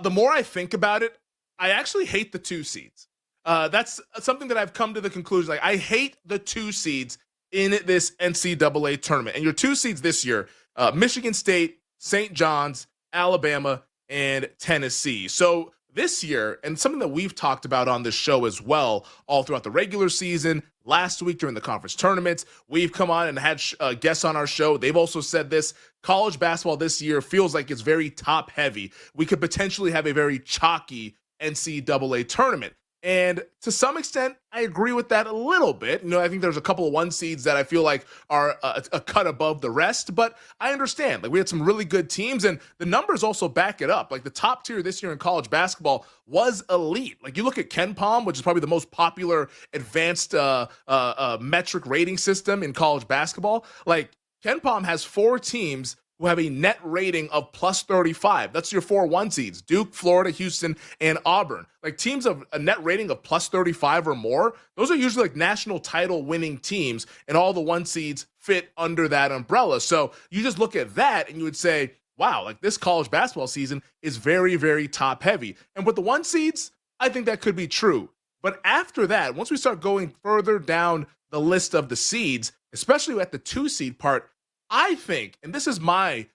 The more I think about it, I actually hate the two seeds. That's something that I've come to the conclusion. Like, I hate the two seeds in this NCAA tournament. And your two seeds this year, Michigan State, St. John's, Alabama, and Tennessee. So this year, and something that we've talked about on this show as well, all throughout the regular season, last week during the conference tournaments, we've come on and had guests on our show. They've also said this. College basketball this year feels like it's very top heavy. We could potentially have a very chalky NCAA tournament. And to some extent, I agree with that a little bit. I think there's a couple of one seeds that I feel like are a cut above the rest, but I understand. Like, we had some really good teams, and the numbers also back it up. Like, the top tier this year in college basketball was elite. Like, you look at KenPom, which is probably the most popular advanced metric rating system in college basketball. Like, KenPom has four teams who have a net rating of plus 35. That's your 4 1 seeds: Duke, Florida, Houston, and Auburn. Like, teams of a net rating of plus 35 or more, those are usually like national title winning teams, and all the one seeds fit under that umbrella. So you just look at that and you would say, wow, like, this college basketball season is very, very top heavy. And with the one seeds, I think that could be true. But after that, once we start going further down the list of the seeds, especially at the 2 seed part, I think, and this is my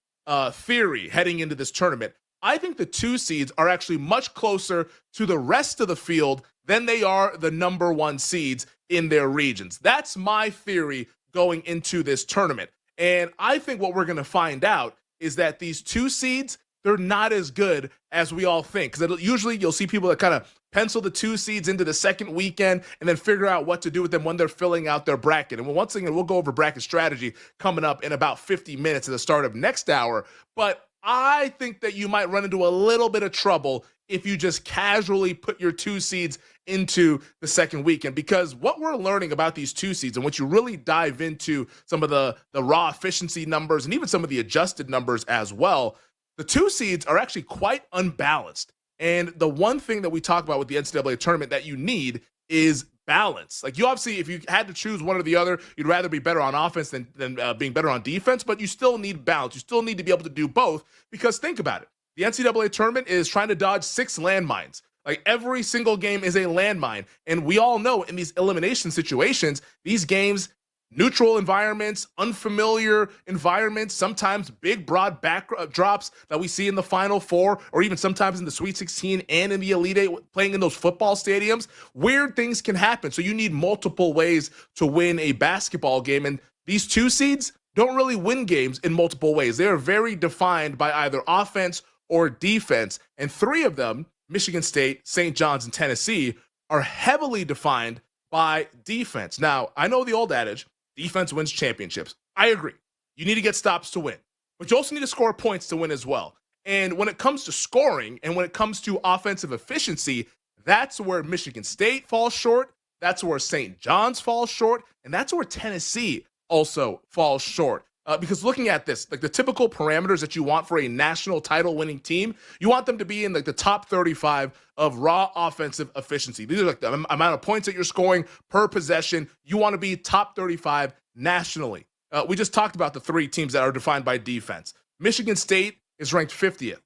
theory heading into this tournament, I think the 2 seeds are actually much closer to the rest of the field than they are the number 1 seeds in their regions. That's my theory going into this tournament. And I think what we're going to find out is that these 2 seeds, they're not as good as we all think. Because usually you'll see people that kind of pencil the 2 seeds into the second weekend and then figure out what to do with them when they're filling out their bracket. And once again, we'll go over bracket strategy coming up in about 50 minutes at the start of next hour. But I think that you might run into a little bit of trouble if you just casually put your 2 seeds into the second weekend, because what we're learning about these 2 seeds, and once you really dive into some of the raw efficiency numbers and even some of the adjusted numbers as well, the 2 seeds are actually quite unbalanced. And the one thing that we talk about with the NCAA tournament that you need is balance. Like, you obviously, if you had to choose one or the other, you'd rather be better on offense than being better on defense, but you still need balance. You still need to be able to do both, because think about it. The NCAA tournament is trying to dodge 6 landmines. Like, every single game is a landmine. And we all know in these elimination situations, these games, neutral environments, unfamiliar environments, sometimes big, broad backdrops that we see in the Final Four, or even sometimes in the Sweet 16 and in the Elite Eight, playing in those football stadiums, weird things can happen. So you need multiple ways to win a basketball game. And these 2 seeds don't really win games in multiple ways. They are very defined by either offense or defense. And 3 of them, Michigan State, St. John's, and Tennessee, are heavily defined by defense. Now, I know the old adage, defense wins championships. I agree. You need to get stops to win, but you also need to score points to win as well. And when it comes to scoring and when it comes to offensive efficiency, that's where Michigan State falls short. That's where St. John's falls short. And that's where Tennessee also falls short. Because looking at this, like, the typical parameters that you want for a national title winning team, you want them to be in like the top 35 of raw offensive efficiency. These are like the amount of points that you're scoring per possession. You want to be top 35 nationally. We just talked about the 3 teams that are defined by defense. Michigan State is ranked 50th.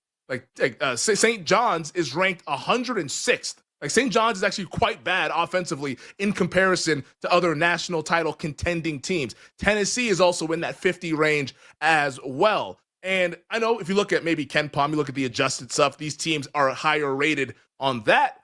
St. John's is ranked 106th. Like, St. John's is actually quite bad offensively in comparison to other national title contending teams. Tennessee is also in that 50 range as well. And I know if you look at maybe KenPom, you look at the adjusted stuff, these teams are higher rated on that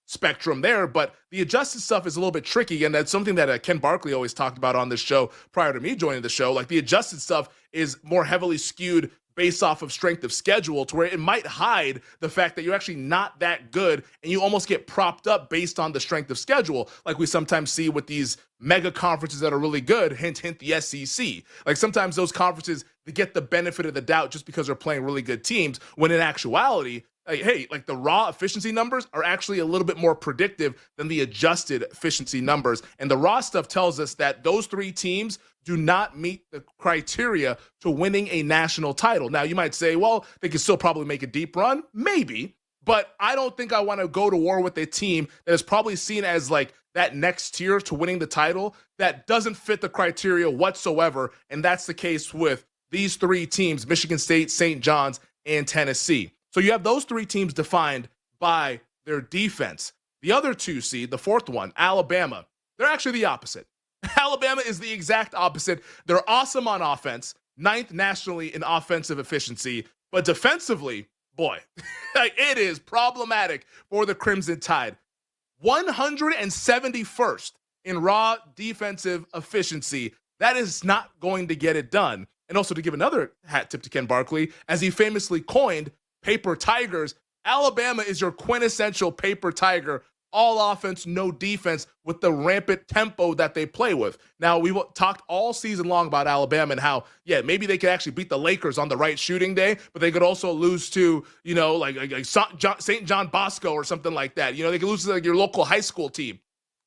spectrum there, but the adjusted stuff is a little bit tricky, and that's something that Ken Barkley always talked about on this show prior to me joining the show. Like, the adjusted stuff is more heavily skewed based off of strength of schedule, to where it might hide the fact that you're actually not that good, and you almost get propped up based on the strength of schedule, like we sometimes see with these mega conferences that are really good, hint, hint, the SEC. Like, sometimes those conferences, they get the benefit of the doubt just because they're playing really good teams, when in actuality, like, the raw efficiency numbers are actually a little bit more predictive than the adjusted efficiency numbers. And the raw stuff tells us that those 3 teams do not meet the criteria to winning a national title. Now, you might say, well, they can still probably make a deep run. Maybe. But I don't think I want to go to war with a team that is probably seen as like that next tier to winning the title that doesn't fit the criteria whatsoever. And that's the case with these 3 teams, Michigan State, St. John's, and Tennessee. So you have those three teams defined by their defense. The other two seed, the fourth one, Alabama, they're actually the opposite. Alabama is the exact opposite. They're awesome on offense, ninth nationally in offensive efficiency, but defensively, boy, it is problematic for the Crimson Tide. 171st in raw defensive efficiency. That is not going to get it done. And also, to give another hat tip to Ken Barkley, as he famously coined paper tigers, Alabama is your quintessential paper tiger. All offense, no defense, with the rampant tempo that they play with. Now, we've talked all season long about Alabama and how, yeah, maybe they could actually beat the Lakers on the right shooting day, but they could also lose to, like St. John Bosco or something like that. They could lose to like your local high school team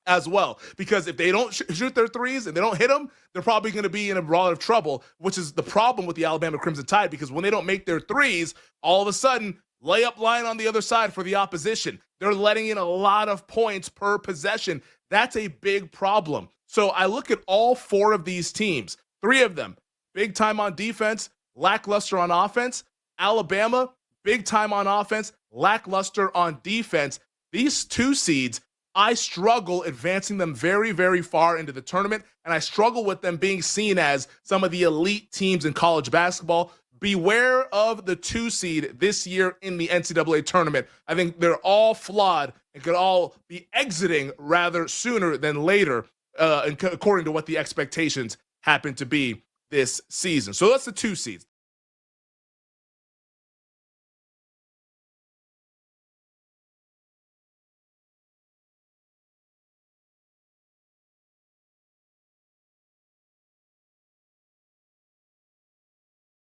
as well, because if they don't shoot their threes and they don't hit them, they're probably going to be in a lot of trouble, which is the problem with the Alabama Crimson Tide, because when they don't make their threes, all of a sudden, layup line on the other side for the opposition. They're letting in a lot of points per possession. That's a big problem. So I look at all four of these teams, three of them, big time on defense, lackluster on offense. Alabama, big time on offense, lackluster on defense. These two seeds, I struggle advancing them very, very far into the tournament, and I struggle with them being seen as some of the elite teams in college basketball. Beware of the two seed this year in the NCAA tournament. I think they're all flawed and could all be exiting rather sooner than later, according to what the expectations happen to be this season. So that's the two seeds.